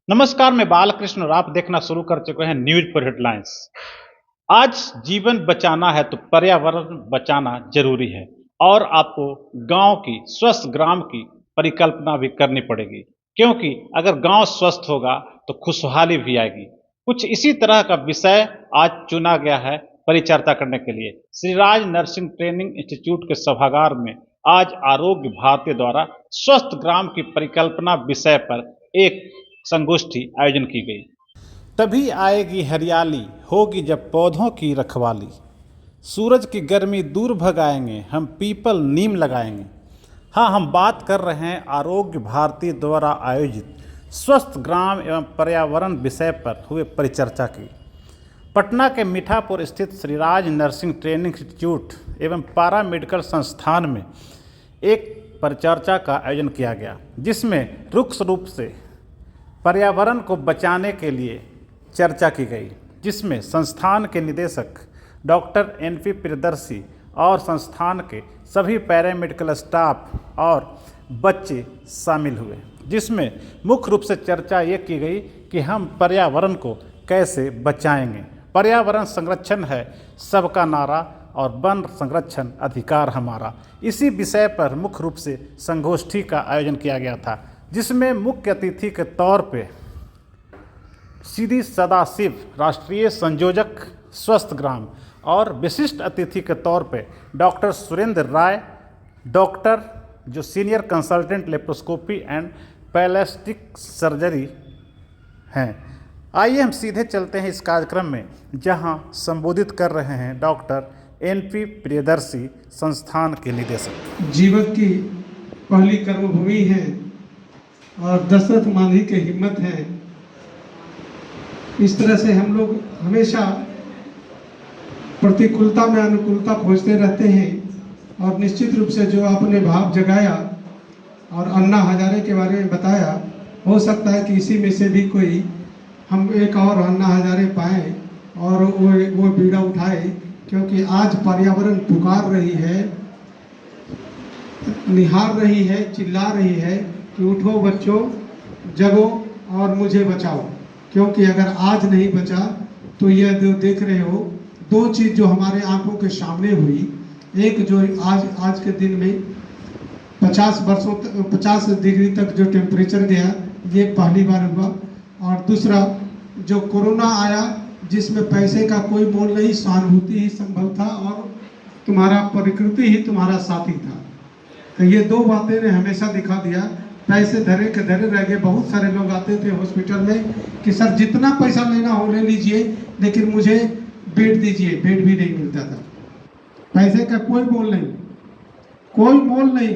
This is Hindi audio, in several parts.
नमस्कार, मैं बालकृष्ण और आप देखना शुरू कर चुके हैं न्यूज पर हेडलाइंस। आज जीवन बचाना है तो पर्यावरण बचाना जरूरी है और आपको गांव की स्वस्थ ग्राम की परिकल्पना भी करनी पड़ेगी, क्योंकि अगर गांव स्वस्थ होगा तो खुशहाली भी आएगी। कुछ इसी तरह का विषय आज चुना गया है परिचर्चा करने के लिए। Shri Raj nursing training institute के सभागार में आज आरोग्य भारती द्वारा स्वस्थ ग्राम की परिकल्पना विषय पर एक संगोष्ठी आयोजन की गई। तभी आएगी हरियाली, होगी जब पौधों की रखवाली। सूरज की गर्मी दूर भगाएंगे, हम पीपल नीम लगाएंगे। हाँ, हम बात कर रहे हैं आरोग्य भारती द्वारा आयोजित स्वस्थ ग्राम एवं पर्यावरण विषय पर हुए परिचर्चा की। पटना के मीठापुर स्थित श्रीराज नर्सिंग ट्रेनिंग इंस्टीट्यूट एवं पारा मेडिकल संस्थान में एक परिचर्चा का आयोजन किया गया, जिसमें रुक्ष रूप से पर्यावरण को बचाने के लिए चर्चा की गई, जिसमें संस्थान के निदेशक डॉक्टर एन.पी. प्रियदर्शी और संस्थान के सभी पैरामेडिकल स्टाफ और बच्चे शामिल हुए। जिसमें मुख्य रूप से चर्चा ये की गई कि हम पर्यावरण को कैसे बचाएंगे। पर्यावरण संरक्षण है सबका नारा और वन संरक्षण अधिकार हमारा। इसी विषय पर मुख्य रूप से संगोष्ठी का आयोजन किया गया था, जिसमें मुख्य अतिथि के तौर पे श्री सदाशिव, राष्ट्रीय संयोजक स्वस्थ ग्राम, और विशिष्ट अतिथि के तौर पे डॉक्टर सुरेंद्र राय, डॉक्टर जो senior consultant laparoscopy and plastic surgery हैं। आइए हम सीधे चलते हैं इस कार्यक्रम में, जहां संबोधित कर रहे हैं डॉक्टर एन.पी. प्रियदर्शी, संस्थान के निदेशक। जीवन की पहली कर्मभूमि है और दशरथ मांझी के हिम्मत है। इस तरह से हम लोग हमेशा प्रतिकूलता में अनुकूलता खोजते रहते हैं और निश्चित रूप से जो आपने भाव जगाया और अन्ना हजारे के बारे में बताया, हो सकता है कि इसी में से भी कोई हम एक और अन्ना हजारे पाएँ और वो बीड़ा उठाए, क्योंकि आज पर्यावरण पुकार रही है, निहार रही है, चिल्ला रही है कि उठो बच्चों, जगो और मुझे बचाओ। क्योंकि अगर आज नहीं बचा तो यह जो देख रहे हो, दो चीज़ जो हमारे आंखों के सामने हुई, एक जो आज के दिन में 50 डिग्री तक जो टेम्परेचर गया, ये पहली बार हुआ। और दूसरा जो कोरोना आया, जिसमें पैसे का कोई मोल नहीं, सहानुभूति ही संभव था और तुम्हारा प्रकृति ही तुम्हारा साथी था। तो ये दो बातें ने हमेशा दिखा दिया। पैसे धरे के धरे रह गए। बहुत सारे लोग आते थे हॉस्पिटल में कि सर जितना पैसा लेना हो ले लीजिए, लेकिन मुझे बेड दीजिए। बेड भी नहीं मिलता था। पैसे का कोई मोल नहीं, कोई मोल नहीं।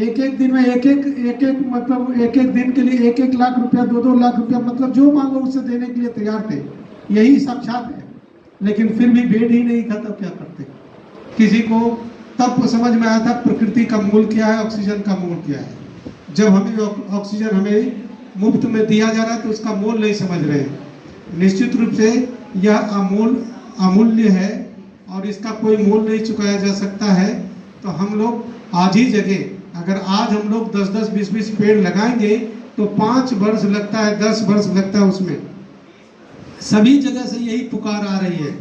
एक एक दिन में एक एक दिन के लिए 1-1 लाख रुपया, 2-2 लाख रुपया, मतलब जो मांगो उससे देने के लिए तैयार थे। यही साक्षात है। लेकिन फिर भी बेड ही नहीं था, तब क्या करते? किसी को तब समझ में आया था प्रकृति का मूल क्या है, ऑक्सीजन का मूल क्या है। जब हमें ऑक्सीजन हमें मुफ्त में दिया जा रहा है तो उसका मोल नहीं समझ रहे। निश्चित रूप से यह अमूल्य है और इसका कोई मोल नहीं चुकाया जा सकता है। तो हम लोग आज ही जगह, अगर आज हम लोग 10-10, 20-20 पेड़ लगाएंगे तो 5 वर्ष लगता है, 10 वर्ष लगता है। उसमें सभी जगह से यही पुकार आ रही है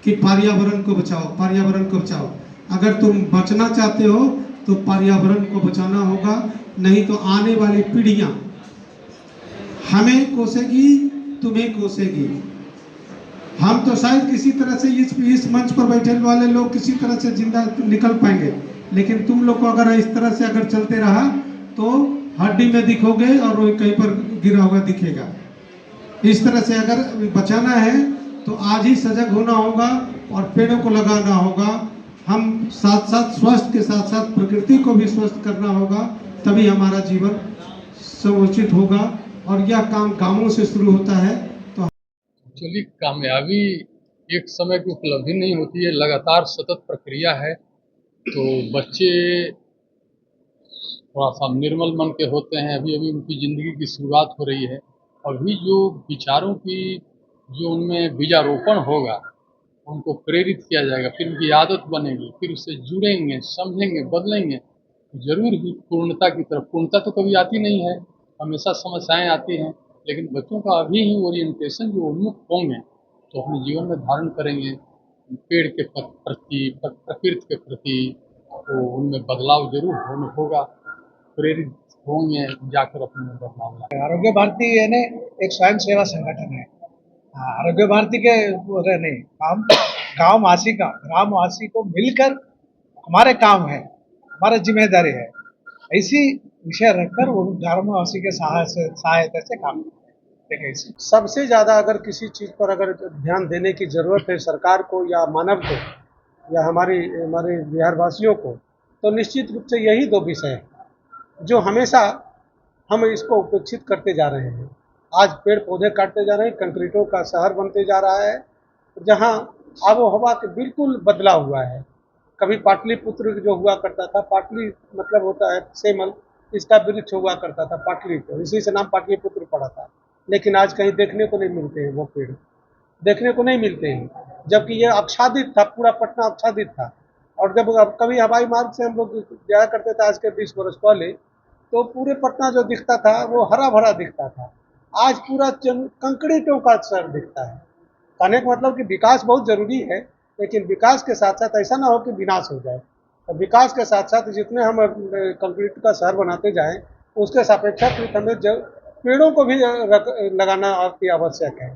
कि पर्यावरण को बचाओ, पर्यावरण को बचाओ। अगर तुम बचना चाहते हो तो पर्यावरण को बचाना होगा, नहीं तो आने वाली पीढ़ियां हमें कोसेगी, तुम्हें कोसेगी। हम तो शायद किसी तरह से इस मंच पर बैठे वाले लोग किसी तरह से जिंदा निकल पाएंगे, लेकिन तुम लोग को अगर इस तरह से अगर चलते रहा तो हड्डी में दिखोगे और वो कहीं पर गिरा हुआ दिखेगा। इस तरह से अगर बचाना है तो आज ही सजग होना होगा और पेड़ों को लगाना होगा। हम साथ साथ स्वास्थ्य के साथ साथ प्रकृति को भी स्वस्थ करना होगा, तभी हमारा जीवन समुचित होगा। और यह काम गांवों से शुरू होता है। तो एक्चुअली कामयाबी एक समय की उपलब्धि नहीं होती है, लगातार सतत प्रक्रिया है। तो बच्चे थोड़ा सा निर्मल मन के होते हैं, अभी अभी उनकी ज़िंदगी की शुरुआत हो रही है। अभी जो विचारों की जो उनमें बीजारोपण होगा, उनको प्रेरित किया जाएगा, फिर उनकी आदत बनेगी, फिर उससे जुड़ेंगे, समझेंगे, बदलेंगे, जरूर ही पूर्णता की तरफ। पूर्णता तो कभी आती नहीं है, हमेशा समस्याएं आती हैं, लेकिन बच्चों का अभी ही ओरिएंटेशन जो उन्मुख होंगे तो अपने जीवन में धारण करेंगे पेड़ के प्रति, प्रकृति के प्रति, तो उनमें बदलाव जरूर होगा, प्रेरित होंगे, जाकर अपने में बदलाव लाएंगे। आरोग्य भारती यानी एक स्वयं सेवा संगठन है। आरोग्य भारती के रहने हम गाँववासी का ग्रामवासी को मिलकर हमारे काम है, हमारी जिम्मेदारी है, ऐसी विषय रखकर वो ग्रामवासी के सहायता से काम देखें। सबसे ज़्यादा अगर किसी चीज़ पर अगर ध्यान देने की ज़रूरत है सरकार को या मानव को या हमारे बिहारवासियों को, तो निश्चित रूप से यही दो विषय हैं जो हमेशा हम इसको उपेक्षित करते जा रहे हैं। आज पेड़ पौधे काटते जा रहे हैं, कंक्रीटों का शहर बनते जा रहा है, जहाँ आबो हवा के बिल्कुल बदलाव हुआ है। कभी पाटलिपुत्र जो हुआ करता था, पाटली मतलब होता है सेमल, इसका वृक्ष हुआ करता था पाटली को, इसी से नाम पाटलिपुत्र पड़ा था, लेकिन आज कहीं देखने को नहीं मिलते हैं वो पेड़, देखने को नहीं मिलते हैं, जबकि ये आच्छादित था, पूरा पटना आच्छादित था। और जब कभी हवाई मार्ग से हम लोग जाया करते थे आज के 20 वर्ष पहले, तो पूरे पटना जो दिखता था वो हरा भरा दिखता था। आज पूरा कंक्रीटों का शहर दिखता है। कहने का मतलब कि विकास बहुत जरूरी है, लेकिन विकास के साथ साथ ऐसा ना हो कि विनाश हो जाए। तो विकास के साथ साथ जितने हम कंक्रीट का शहर बनाते जाएं, उसके सापेक्षाकृत हमें पेड़ों को भी लगाना अति आवश्यक है।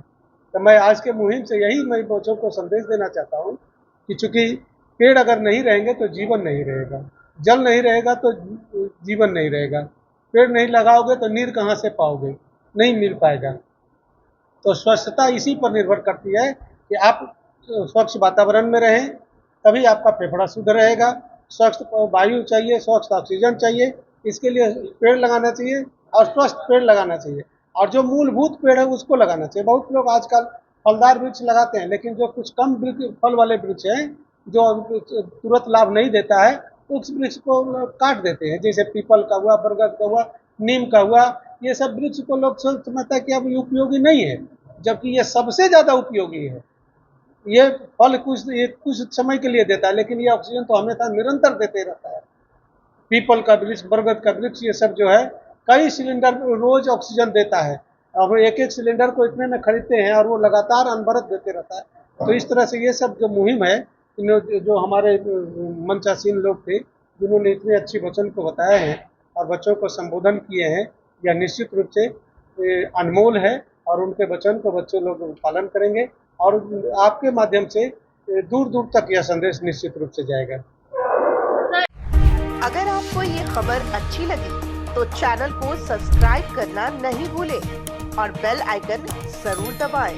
तो मैं आज के मुहिम से यही मैं बच्चों को संदेश देना चाहता हूँ कि चूँकि पेड़ अगर नहीं रहेंगे तो जीवन नहीं रहेगा, जल नहीं रहेगा तो जीवन नहीं रहेगा, पेड़ नहीं लगाओगे तो नीर कहाँ से पाओगे, नहीं मिल पाएगा। तो स्वच्छता इसी पर निर्भर करती है कि आप स्वच्छ वातावरण में रहें, तभी आपका फेफड़ा शुद्ध रहेगा। स्वच्छ वायु चाहिए, स्वच्छ ऑक्सीजन चाहिए, इसके लिए पेड़ लगाना चाहिए और स्वस्थ पेड़ लगाना चाहिए, और जो मूलभूत पेड़ है उसको लगाना चाहिए। बहुत लोग आजकल फलदार वृक्ष लगाते हैं, लेकिन जो कुछ कम फल वाले वृक्ष हैं जो तुरंत लाभ नहीं देता है, उस वृक्ष को काट देते हैं, जैसे पीपल का हुआ, बरगद का हुआ, नीम का हुआ। ये सब वृक्ष को लोग समझता है कि अब उपयोगी नहीं है, जबकि ये सबसे ज़्यादा उपयोगी है। ये फल कुछ समय के लिए देता है, लेकिन ये ऑक्सीजन तो हमेशा निरंतर देते रहता है। पीपल का वृक्ष, बरगद का वृक्ष, ये सब जो है कई सिलेंडर रोज ऑक्सीजन देता है, और एक एक सिलेंडर को इतने में खरीदते हैं और वो लगातार अनवरत देते रहता है। तो इस तरह से ये सब जो मुहिम है, जो हमारे मंचासीन लोग थे जिन्होंने इतने अच्छी वचन को बताया है और बच्चों को संबोधन किए हैं, यह निश्चित रूप से अनमोल है, और उनके वचन को बच्चे लोग पालन करेंगे, और आपके माध्यम से दूर दूर तक यह संदेश निश्चित रूप से जाएगा। अगर आपको ये खबर अच्छी लगी तो चैनल को सब्सक्राइब करना नहीं भूलें और बेल आइकन जरूर दबाएं।